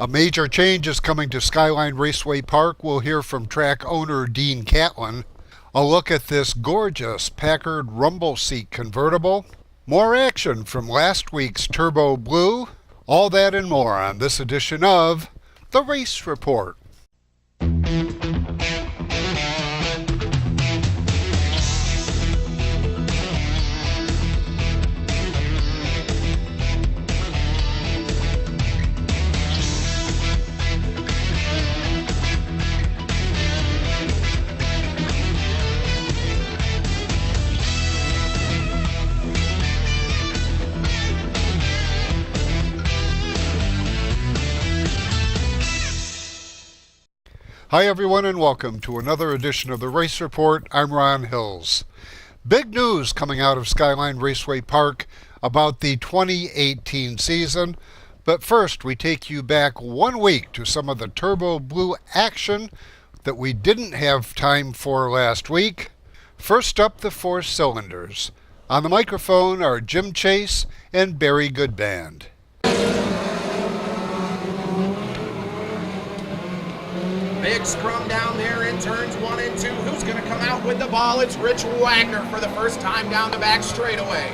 A major change is coming to Skyline Raceway Park. We'll hear from track owner Dean Catlin. A look at this gorgeous Packard rumble seat convertible. More action from last week's Turbo Blue. All that and more on this edition of The Race Report. Hi everyone and welcome to another edition of the Race Report. I'm Ron Hills. Big news coming out of Skyline Raceway Park about the 2018 season. But first we take you back 1 week to some of the Turbo Blue action that we didn't have time for last week. First up, the four cylinders. On the microphone are Jim Chase and Barry Goodband. Big scrum down there in turns 1 and 2. Who's going to come out with the ball? It's Rich Wagner for the first time down the back straightaway.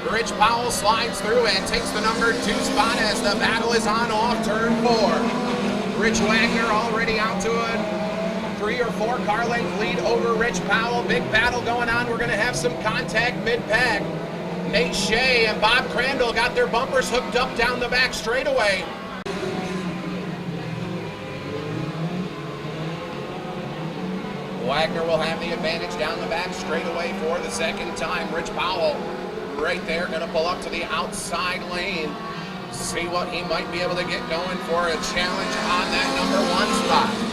Rich Powell slides through and takes the number 2 spot as the battle is on off turn 4. Rich Wagner already out to a 3 or 4 car length lead over Rich Powell. Big battle going on. We're going to have some contact mid-pack. Nate Shea and Bob Crandall got their bumpers hooked up down the back straightaway. Wagner will have the advantage down the back straightaway for the second time. Rich Powell right there, going to pull up to the outside lane. See what he might be able to get going for a challenge on that number 1 spot.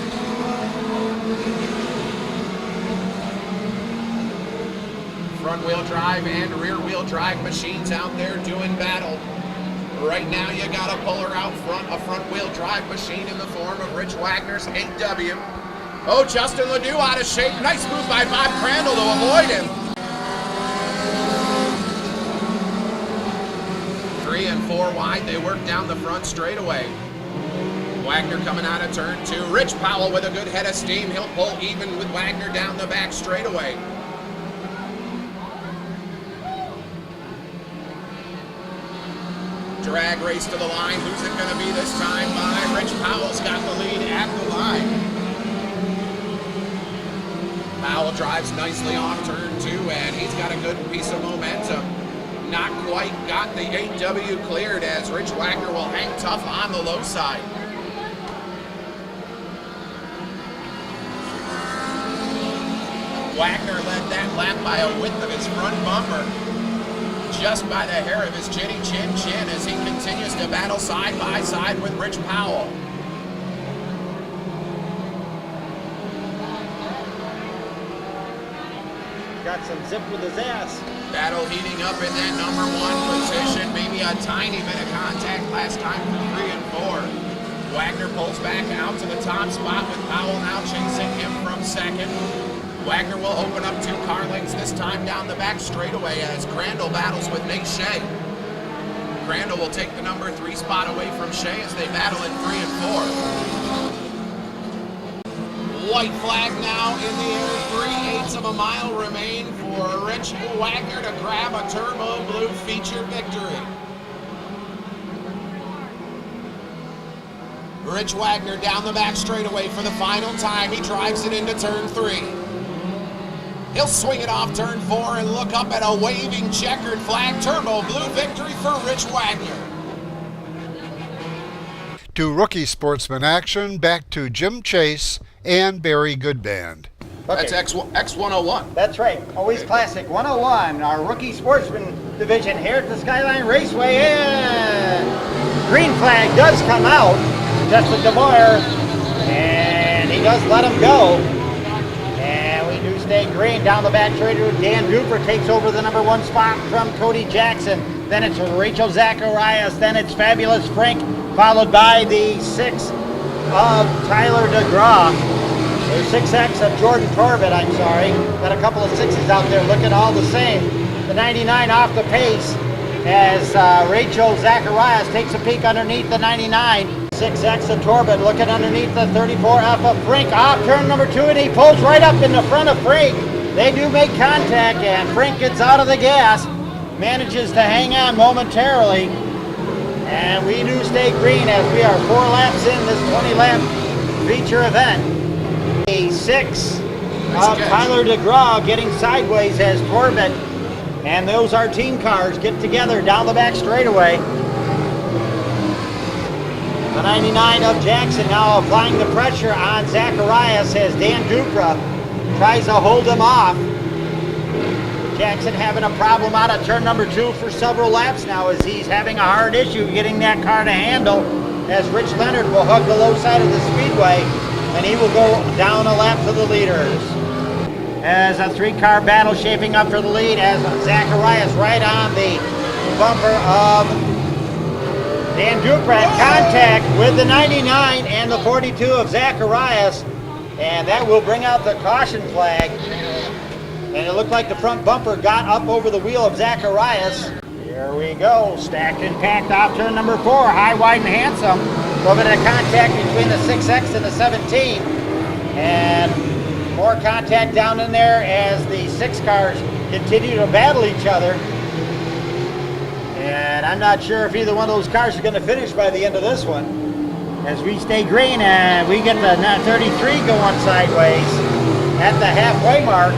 Front-wheel drive and rear-wheel drive machines out there doing battle. Right now you got a puller out front, a front-wheel drive machine in the form of Rich Wagner's 8W. Oh, Justin Ledoux out of shape. Nice move by Bob Crandall to avoid him. 3 and 4 wide, they work down the front straightaway. Wagner coming out of turn 2. Rich Powell with a good head of steam. He'll pull even with Wagner down the back straightaway. Drag race to the line. Who's it going to be this time? Rich Powell's got the lead at the line. Powell drives nicely off turn 2, and he's got a good piece of momentum. Not quite got the 8W cleared as Rich Wagner will hang tough on the low side. Wagner led that lap by a width of his front bumper. Just by the hair of his chinny chin as he continues to battle side by side with Rich Powell. Got some zip with his ass. Battle heating up in that number 1 position. Maybe a tiny bit of contact last time for 3 and 4. Wagner pulls back out to the top spot with Powell now chasing him from second. Wagner will open up 2 car lengths this time down the back straightaway as Crandall battles with Nate Shea. Crandall will take the number 3 spot away from Shea as they battle at 3 and 4. White flag now in the air. 3/8 of a mile remain for Rich Wagner to grab a Turbo Blue feature victory. Rich Wagner down the back straightaway for the final time. He drives it into turn 3. He'll swing it off turn 4 and look up at a waving checkered flag. Turbo Blue victory for Rich Wagner. To rookie sportsman action, back to Jim Chase and Barry Goodband. Okay. That's X101. That's right. Always classic. 101, our rookie sportsman division here at the Skyline Raceway. And green flag does come out. Justin DeMoyer, and he does let him go. And we do stay green down the back straightaway. Dan Duper takes over the number 1 spot from Cody Jackson. Then it's Rachel Zacharias. Then it's Fabulous Frank, followed by the 6 of Tyler DeGraw. There's 6X of Jordan Corbett, I'm sorry. Got a couple of 6s out there looking all the same. The 99 off the pace. as Rachel Zacharias takes a peek underneath the 99. 6X of Torbett looking underneath the 34F of Frink. Off turn number 2, and he pulls right up in the front of Frink. They do make contact, and Frink gets out of the gas, manages to hang on momentarily, and we do stay green as we are 4 laps in this 20-lap feature event. A 6 of Tyler DeGraw getting sideways as Torbett and those are team cars get together down the back straightaway. The 99 of Jackson now applying the pressure on Zacharias as Dan Dupra tries to hold him off. Jackson having a problem out of turn number 2 for several laps now as he's having a hard issue getting that car to handle as Rich Leonard will hug the low side of the speedway and he will go down a lap to the leaders. As a 3-car battle shaping up for the lead as Zacharias right on the bumper of Dan Duprat, contact with the 99 and the 42 of Zacharias, and that will bring out the caution flag. And it looked like the front bumper got up over the wheel of Zacharias. Here we go, stacked and packed off turn number 4, high, wide, and handsome. A little bit of contact between the 6X and the 17. And more contact down in there as the 6 cars continue to battle each other. And I'm not sure if either one of those cars are going to finish by the end of this one. As we stay green and we get the 33 going sideways at the halfway mark.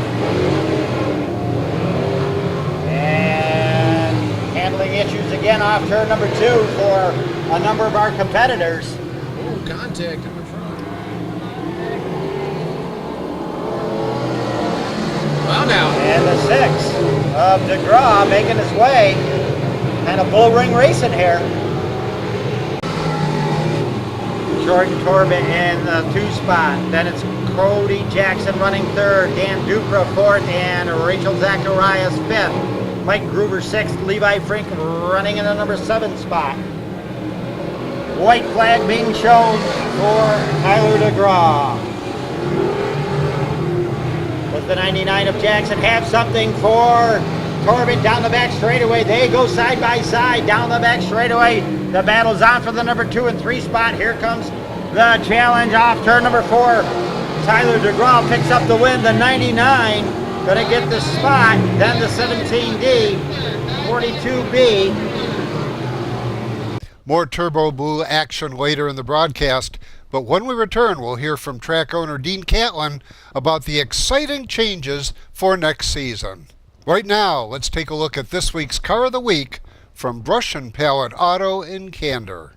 And handling issues again off turn number 2 for a number of our competitors. Oh, contact in the front. Well, now. And the 6 of DeGraw making his way. Kind of bull ring racing here. Jordan Corbett in the 2 spot. Then it's Cody Jackson running 3rd. Dan Dupra 4th. And Rachel Zacharias 5th. Mike Gruber 6th. Levi Frink running in the number 7 spot. White flag being shown for Tyler DeGraw. Does the 99 of Jackson have something for Corbett down the back straightaway? They go side by side down the back straightaway. The battle's on for the number 2 and 3 spot. Here comes the challenge off turn number 4. Tyler DeGraw picks up the win. The 99 gonna get the spot. Then the 17D, 42B. More Turbo Blue action later in the broadcast, but when we return, we'll hear from track owner Dean Catlin about the exciting changes for next season. Right now, let's take a look at this week's Car of the Week from Brush and Pallet Auto in Candor.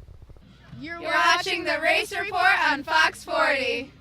You're watching the Race Report on Fox 40.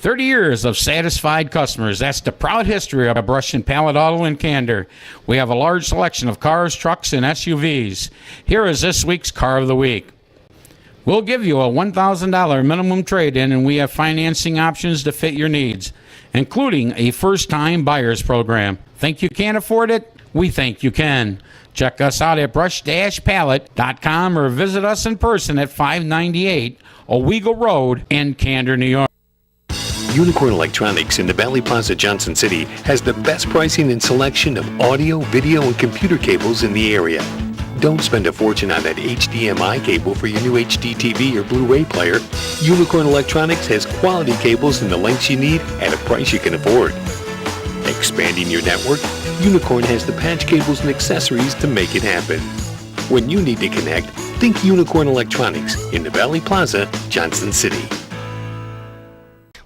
30 years of satisfied customers. That's the proud history of Brush and Pallet Auto in Candor. We have a large selection of cars, trucks, and SUVs. Here is this week's Car of the Week. We'll give you a $1,000 minimum trade-in, and we have financing options to fit your needs, including a first-time buyer's program. Think you can't afford it? We think you can. Check us out at brush-pallet.com or visit us in person at 598 Owego Road in Candor, New York. Unicorn Electronics in the Valley Plaza, Johnson City has the best pricing and selection of audio, video, and computer cables in the area. Don't spend a fortune on that HDMI cable for your new HD TV or Blu-ray player. Unicorn Electronics has quality cables in the lengths you need at a price you can afford. Expanding your network, Unicorn has the patch cables and accessories to make it happen. When you need to connect, think Unicorn Electronics in the Valley Plaza, Johnson City.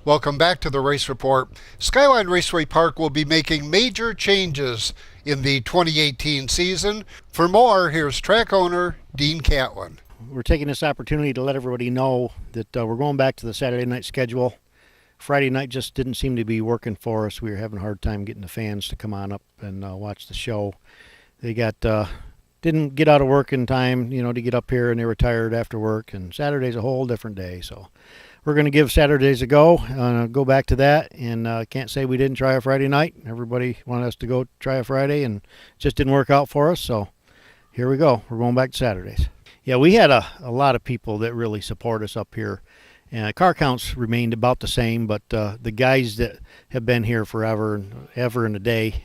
Welcome back to the Race Report. Skyline Raceway Park will be making major changes in the 2018 season. For more, here's track owner Dean Catlin. We're taking this opportunity to let everybody know that we're going back to the Saturday night schedule. Friday night just didn't seem to be working for us. We were having a hard time getting the fans to come on up and watch the show. they got didn't get out of work in time, to get up here, and they were tired after work. And Saturday's a whole different day, so we're going to give Saturdays a go, go back to that, and can't say we didn't try a Friday night. Everybody wanted us to go try a Friday, and it just didn't work out for us, so here we go. We're going back to Saturdays. Yeah, we had a lot of people that really support us up here. Car counts remained about the same, but the guys that have been here forever and ever and a day,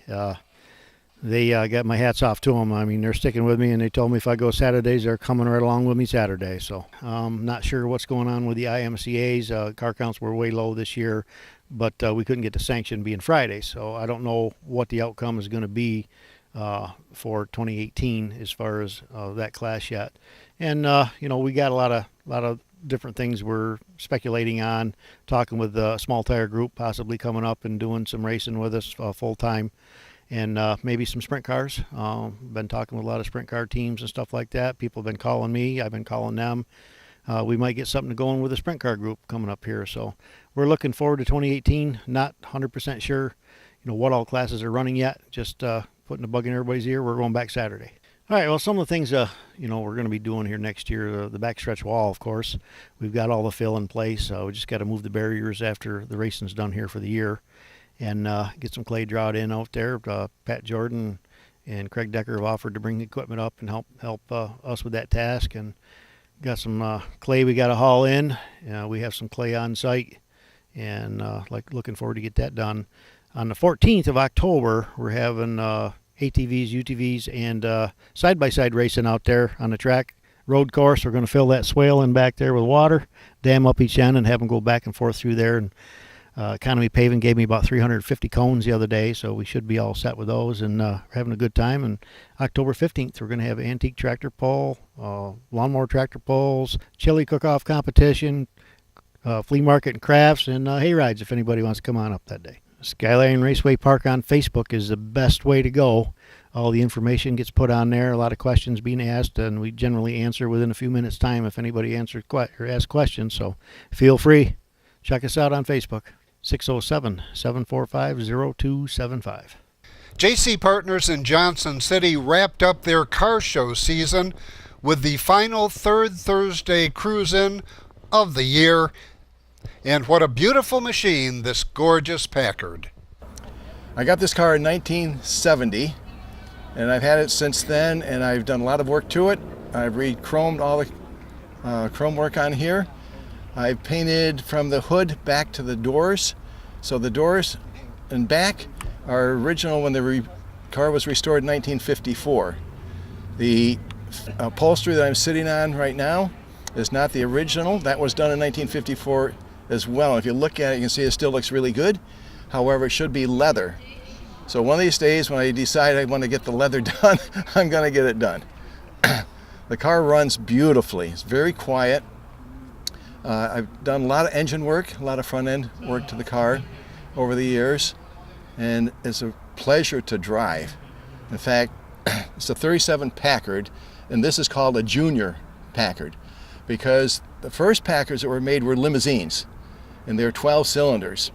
they got my hats off to them. I mean, they're sticking with me, and they told me if I go Saturdays, they're coming right along with me Saturday. So not sure what's going on with the IMCAs. Car counts were way low this year, but we couldn't get the sanction being Friday. So I don't know what the outcome is going to be for 2018 as far as that class yet. And we got a lot of different things we're speculating on, talking with a small tire group possibly coming up and doing some racing with us full time, and maybe some sprint cars. Been talking with a lot of sprint car teams and stuff like that. People have been calling me, I've been calling them. We might get something going with a sprint car group coming up here, so we're looking forward to 2018. Not 100% sure what all classes are running yet, just putting the bug in everybody's ear. We're going back Saturday. All right, well, some of the things, we're going to be doing here next year, the backstretch wall, of course. We've got all the fill in place. We just got to move the barriers after the racing's done here for the year, and get some clay drought in out there. Pat Jordan and Craig Decker have offered to bring the equipment up and help us with that task. And got some clay we got to haul in. We have some clay on site, and looking forward to get that done. On the 14th of October, we're having ATVs, UTVs, and side-by-side racing out there on the track road course. We're going to fill that swale in back there with water, dam up each end, and have them go back and forth through there. And Economy Paving gave me about 350 cones the other day, so we should be all set with those, and we're having a good time. And October 15th, we're going to have antique tractor pull, lawnmower tractor pulls, chili cook-off competition, flea market and crafts, and hay rides if anybody wants to come on up that day. Skyline Raceway Park on Facebook is the best way to go. All the information gets put on there, a lot of questions being asked, and we generally answer within a few minutes' time if anybody asks questions. So feel free. Check us out on Facebook, 607-745-0275. JC Partners in Johnson City wrapped up their car show season with the final third Thursday cruise-in of the year. And what a beautiful machine, this gorgeous Packard. I got this car in 1970, and I've had it since then, and I've done a lot of work to it. I've re-chromed all the chrome work on here. I've painted from the hood back to the doors. So the doors and back are original when the car was restored in 1954. The upholstery that I'm sitting on right now is not the original. That was done in 1954 as well. If you look at it, you can see it still looks really good. However, it should be leather. So one of these days when I decide I want to get the leather done, I'm going to get it done. The car runs beautifully. It's very quiet. I've done a lot of engine work, a lot of front end work to the car over the years, and it's a pleasure to drive. In fact, it's a 37 Packard, and this is called a junior Packard because the first Packards that were made were limousines, and they're 12 cylinders.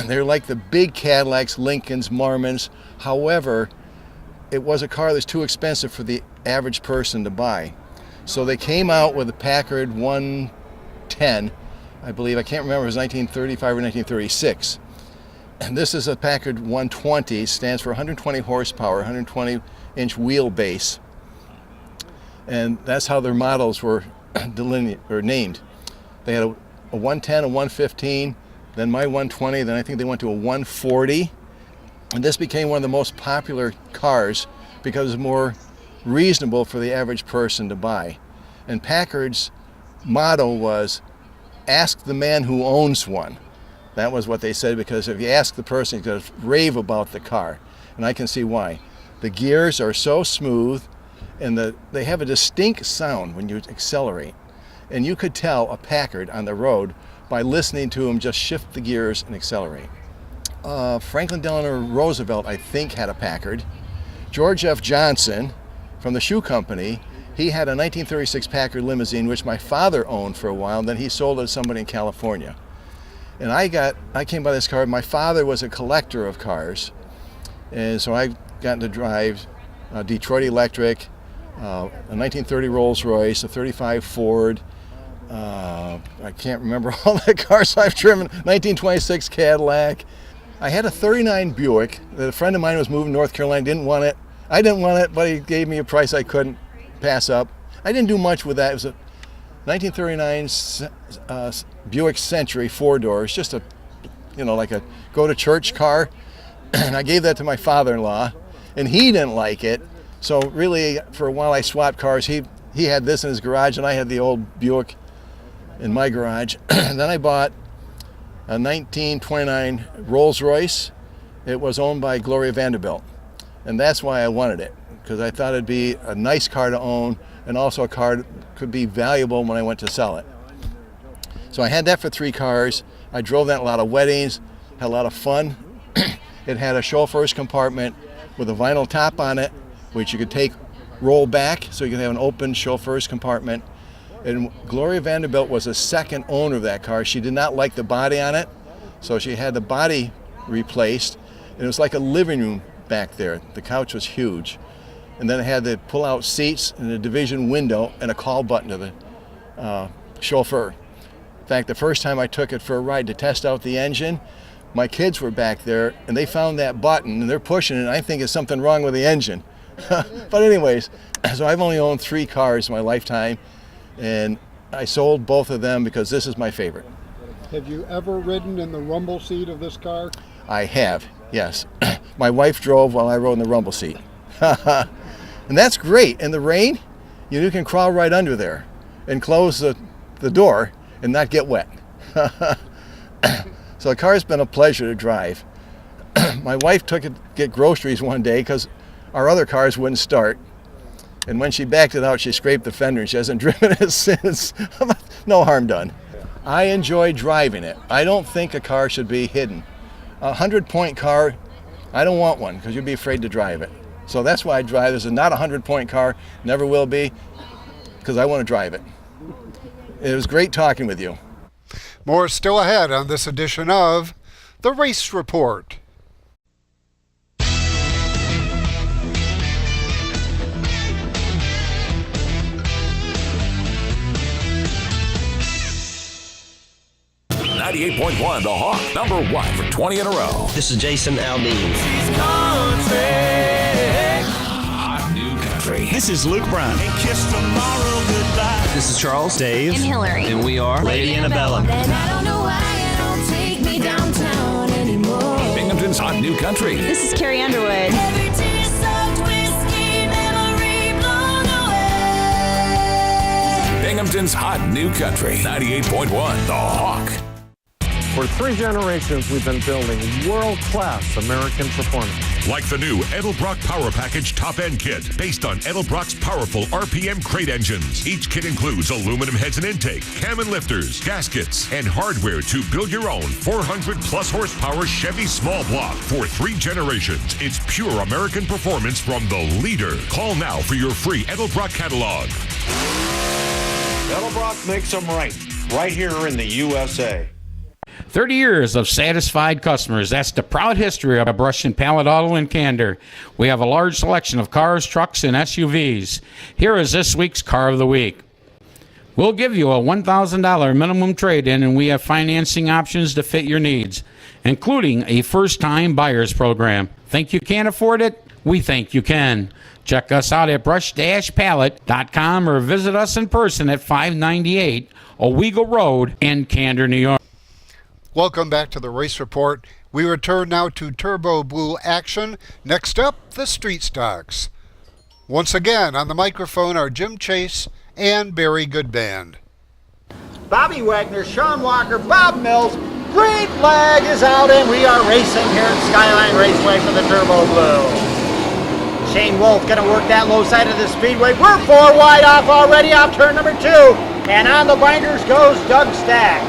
They're like the big Cadillacs, Lincolns, Marmons. However, it was a car that's too expensive for the average person to buy. So they came out with a Packard 110, I believe. I can't remember if it was 1935 or 1936. And this is a Packard 120, stands for 120 horsepower, 120-inch wheelbase. And that's how their models were named. They had a 110, a 115, then my 120, then I think they went to a 140. And this became one of the most popular cars because it was more reasonable for the average person to buy. And Packard's motto was, ask the man who owns one. That was what they said, because if you ask the person, he's going to rave about the car. And I can see why. The gears are so smooth, and they have a distinct sound when you accelerate. And you could tell a Packard on the road by listening to them just shift the gears and accelerate. Franklin Delano Roosevelt, I think, had a Packard. George F. Johnson from the shoe company, he had a 1936 Packard limousine, which my father owned for a while, and then he sold it to somebody in California. And I came by this car. My father was a collector of cars, and so I got to drive Detroit Electric, a 1930 Rolls Royce, a 35 Ford. I can't remember all the cars I've driven. 1926 Cadillac. I had a 39 Buick that a friend of mine was moving to North Carolina, didn't want it. I didn't want it, but he gave me a price I couldn't pass up. I didn't do much with that. It was a 1939 Buick Century 4-door. It's just a, like a go-to-church car. And I gave that to my father-in-law, and he didn't like it. So really, for a while I swapped cars. He had this in his garage, and I had the old Buick in my garage. Then I bought a 1929 Rolls Royce. It was owned by Gloria Vanderbilt. And that's why I wanted it, because I thought it'd be a nice car to own, and also a car that could be valuable when I went to sell it. So I had that for 3 cars. I drove that at a lot of weddings, had a lot of fun. It had a chauffeur's compartment with a vinyl top on it, which you could roll back, so you could have an open chauffeur's compartment. And Gloria Vanderbilt was the second owner of that car. She did not like the body on it, so she had the body replaced, and it was like a living room back there. The couch was huge. And then it had the pull-out seats and a division window and a call button to the chauffeur. In fact, the first time I took it for a ride to test out the engine, my kids were back there, and they found that button, and they're pushing it, and I think there's something wrong with the engine. But anyways, so I've only owned 3 cars in my lifetime, and I sold both of them because this is my favorite. Have you ever ridden in the rumble seat of this car? I have, yes. My wife drove while I rode in the rumble seat. And that's great. In the rain, you can crawl right under there and close the door and not get wet. So the car's been a pleasure to drive. My wife took it to get groceries one day because our other cars wouldn't start. And when she backed it out, she scraped the fender, and she hasn't driven it since. No harm done. I enjoy driving it. I don't think a car should be hidden. A 100-point car, I don't want one because you'd be afraid to drive it. So that's why I drive. This is not a 100-point car, never will be, because I want to drive it. It was great talking with you. More still ahead on this edition of The Race Report. .1, The Hawk, #1 for 20 in a row. This is Jason Aldean. Hot New Country. This is Luke Brown. This is Charles, Dave, And Hillary. and we are Lady Annabella. Then I don't know why you don't take me downtown anymore. Binghamton's Hot New Country. This is Carrie Underwood. Every tear sucked whiskey, memory blown away. Binghamton's Hot New Country. 98.1, The Hawk. For 3 generations, we've been building world-class American performance. Like the new Edelbrock Power Package Top-End Kit, based on Edelbrock's powerful RPM crate engines. Each kit includes aluminum heads and intake, cam and lifters, gaskets, and hardware to build your own 400-plus horsepower Chevy small block. For 3 generations, it's pure American performance from the leader. Call now for your free Edelbrock catalog. Edelbrock makes them right here in the USA. 30 years of satisfied customers. That's the proud history of Brush and Pallet Auto and Candor. We have a large selection of cars, trucks, and SUVs. Here is this week's Car of the Week. We'll give you a $1,000 minimum trade-in, and we have financing options to fit your needs, including a first-time buyer's program. Think you can't afford it? We think you can. Check us out at brush-pallet.com or visit us in person at 598 Owego Road in Candor, New York. Welcome back to the Race Report. We return now to Turbo Blue action. Next up, the Street Stocks. Once again, on the microphone are Jim Chase and Barry Goodband. Bobby Wagner, Sean Walker, Bob Mills. Green flag is out, and we are racing here at Skyline Raceway for the Turbo Blue. Shane Wolf going to work that low side of the speedway. We're 4 wide off already off turn number 2. And on the binders goes Doug Stack.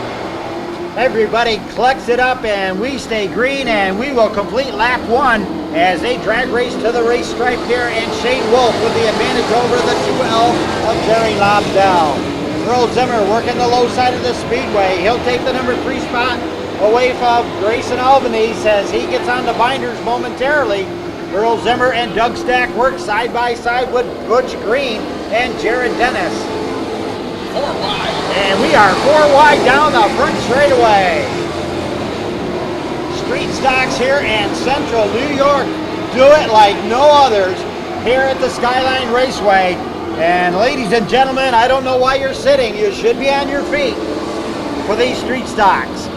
Everybody collects it up, and we stay green, and we will complete lap 1 as they drag race to the race stripe here, and Shane Wolf with the advantage over the 2L of Jerry Lobdell. Earl Zimmer working the low side of the speedway. He'll take the number 3 spot away from Grayson Albanese as he gets on the binders momentarily. Earl Zimmer and Doug Stack work side by side with Butch Green and Jared Dennis. 4 wide. And we are 4 wide down the front straightaway. Street stocks here in Central New York do it like no others here at the Skyline Raceway. And ladies and gentlemen, I don't know why you're sitting. You should be on your feet for these street stocks.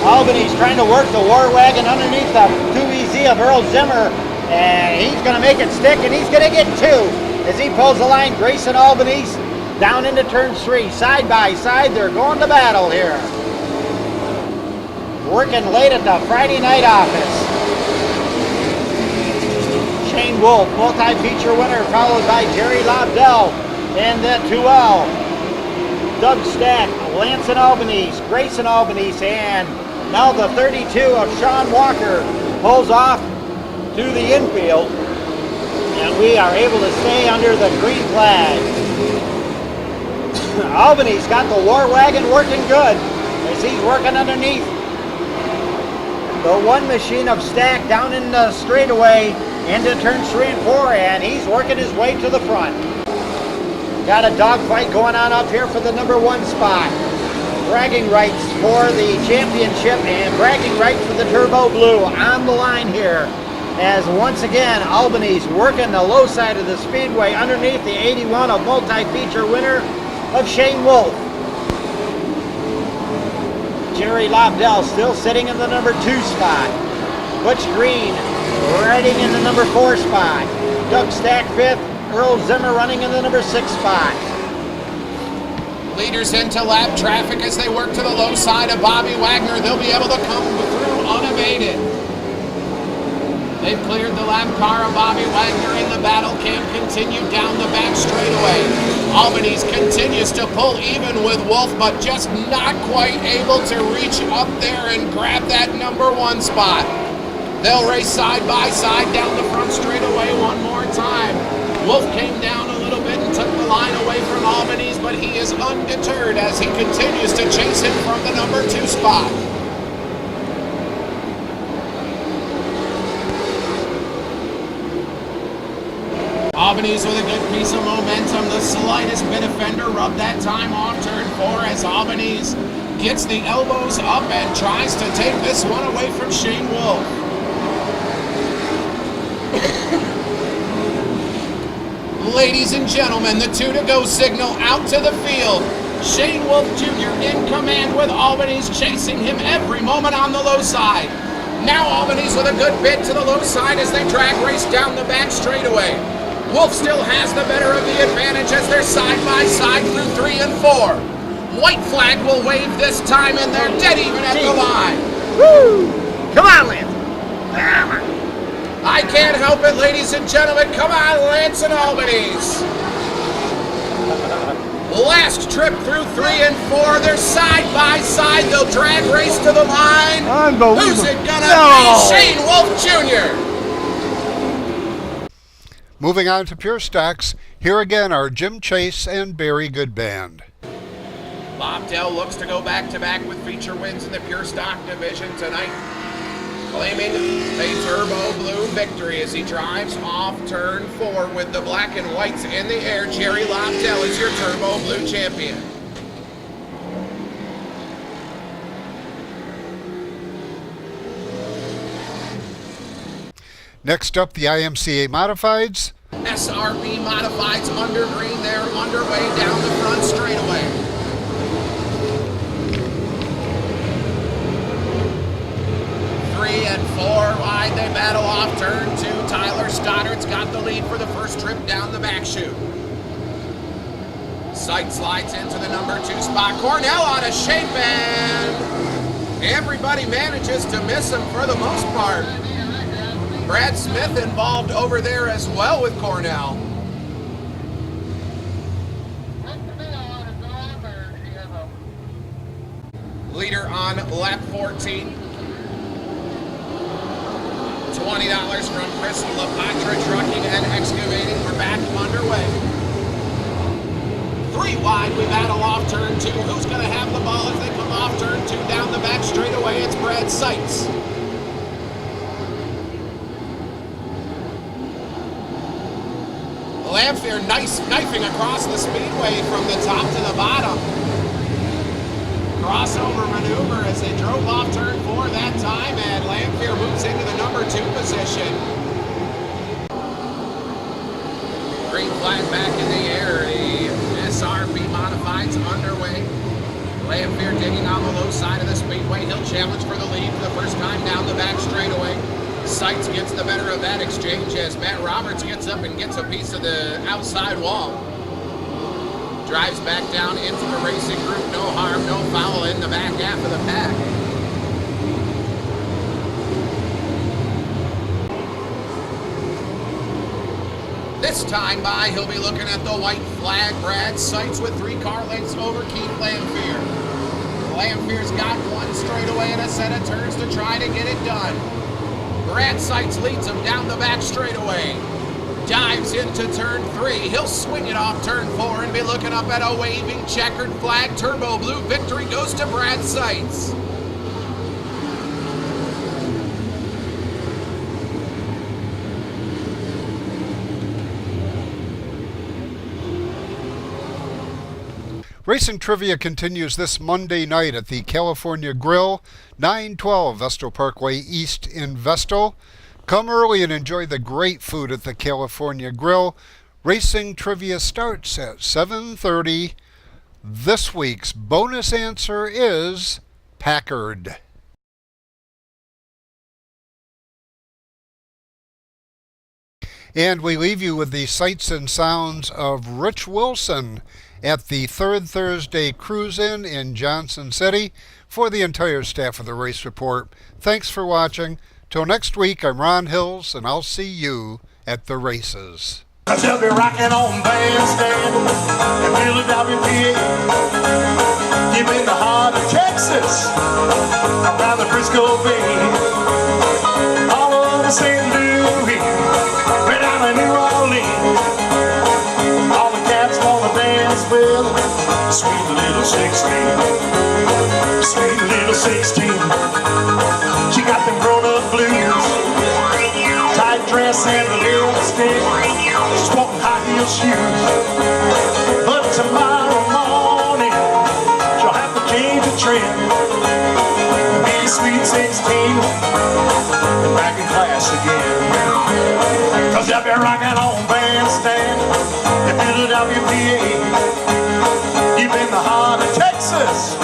Albany's trying to work the war wagon underneath the 2EZ of Earl Zimmer, and he's going to make it stick, and he's going to get 2 as he pulls the line. Grayson Albany's down into turn 3, side by side. They're going to battle here. Working late at the Friday night office. Shane Wolf, multi-feature winner, followed by Jerry Lobdell in the 2L. Doug Stack, Lance and Albany's, Grayson Albany's, and now the 32 of Sean Walker pulls off to the infield, and we are able to stay under the green flag. Albany's got the war wagon working good as he's working underneath the one machine of Stack down in the straightaway into turns 3 and 4, and he's working his way to the front. Got a dogfight going on up here for the number 1 spot. Bragging rights for the championship and bragging rights for the Turbo Blue on the line here. As once again, Albany's working the low side of the speedway underneath the 81 of multi-feature winner of Shane Wolf. Jerry Lobdell still sitting in the number 2 spot. Butch Green riding in the number 4 spot. Doug Stack 5th. Earl Zimmer running in the number 6 spot. Leaders into lap traffic as they work to the low side of Bobby Wagner. They'll be able to come through unabated. They've cleared the lap car of Bobby Wagner, and the battle can continue down the back straightaway. Albany's continues to pull even with Wolf, but just not quite able to reach up there and grab that number 1 spot. They'll race side by side down the front straightaway one more time. Wolf came down a little bit and took the line away from Albany's, but he is undeterred as he continues to chase him from the number 2 spot. Albany's with a good piece of momentum. The slightest bit of fender rub that time on turn 4 as Albany's gets the elbows up and tries to take this one away from Shane Wolf. Ladies and gentlemen, the 2 to go signal out to the field. Shane Wolf Jr. in command with Albany's chasing him every moment on the low side. Now Albany's with a good bit to the low side as they drag race down the back straightaway. Wolf still has the better of the advantage as they're side by side through 3 and 4. White flag will wave this time, and they're dead even at the line. Woo! Come on, Lance. I can't help it, ladies and gentlemen. Come on, Lance and Albany's. Last trip through 3 and 4. They're side by side. They'll drag race to the line. Unbelievable. Who's it gonna be? Shane Wolf Jr. Moving on to pure stocks, here again are Jim Chase and Barry Goodband. Lobdell looks to go back-to-back with feature wins in the pure stock division tonight, claiming a Turbo Blue victory as he drives off turn 4 with the black and whites in the air. Jerry Lobdell is your Turbo Blue champion. Next up, the IMCA Modifieds. SRB Modifieds under green. They're underway down the front straightaway. Three and 4 wide. They battle off turn 2. Tyler Stoddard's got the lead for the first trip down the back chute. Sight slides into the number 2 spot. Cornell out of shape, and everybody manages to miss him for the most part. Brad Smith involved over there as well with Cornell. Leader on lap 14. $20 from Chris LaPatra Trucking and Excavating. We're back underway. 3 wide, we battle off turn 2. Who's going to have the ball as they come off turn 2 down the back straightaway? It's Brad Seitz. Lamphere knifing across the speedway from the top to the bottom. Crossover maneuver as they drove off turn 4 that time, and Lamphere moves into the number 2 position. Green flag back in the air. The SRP modified's underway. Lamphere digging on the low side of the speedway. He'll challenge for the lead for the first time down the back straightaway. Seitz gets the better of that exchange as Matt Roberts gets up and gets a piece of the outside wall. Drives back down into the racing group. No harm, no foul in the back half of the pack. This time by, he'll be looking at the white flag. Brad Seitz with 3 car lengths over Keith Lamphere. Lamphere's got one straightaway and a set of turns to try to get it done. Brad Seitz leads him down the back straightaway. Dives into turn 3. He'll swing it off turn 4 and be looking up at a waving checkered flag. Turbo Blue victory goes to Brad Seitz. Racing trivia continues this Monday night at the California Grill, 912 Vestal Parkway East in Vestal. Come early and enjoy the great food at the California Grill. Racing trivia starts at 7:30. This week's bonus answer is Packard. And we leave you with the sights and sounds of Rich Wilson at the Third Thursday Cruise-In in Johnson City. For the entire staff of the Race Report, thanks for watching. Till next week, I'm Ron Hills, and I'll see you at the races. They'll be rocking on bandstand in Philadelphia, PA. Deep in the heart of Texas, around the Frisco Bay, all over St. Louis, way down to New Orleans. All the cats wanna dance with sweet little 16, sweet little 16. She got them grown-up blues, tight dress and a lipstick. She's wanting high heel shoes, but tomorrow morning she'll have to change the trend. Be a sweet 16 and back in class again. Cause they'll be rocking on bandstand in Philadelphia, PA. Deep in the heart of Texas,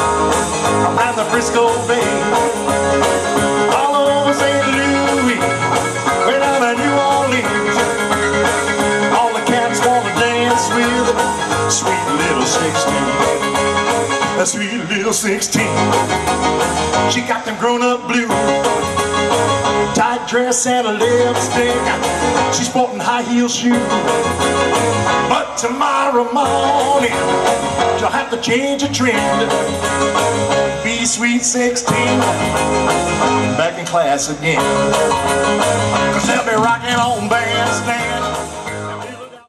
around the Frisco Bay, all over St. Louis, way down to New Orleans. All the cats wanna dance with sweet little 16. That sweet little 16. She got them grown-up blues, tight dress and a lipstick. She's sporting high heel shoes, but tomorrow morning she'll have to change a trend. Be sweet 16, back in class again. Cause they'll be rocking on bandstand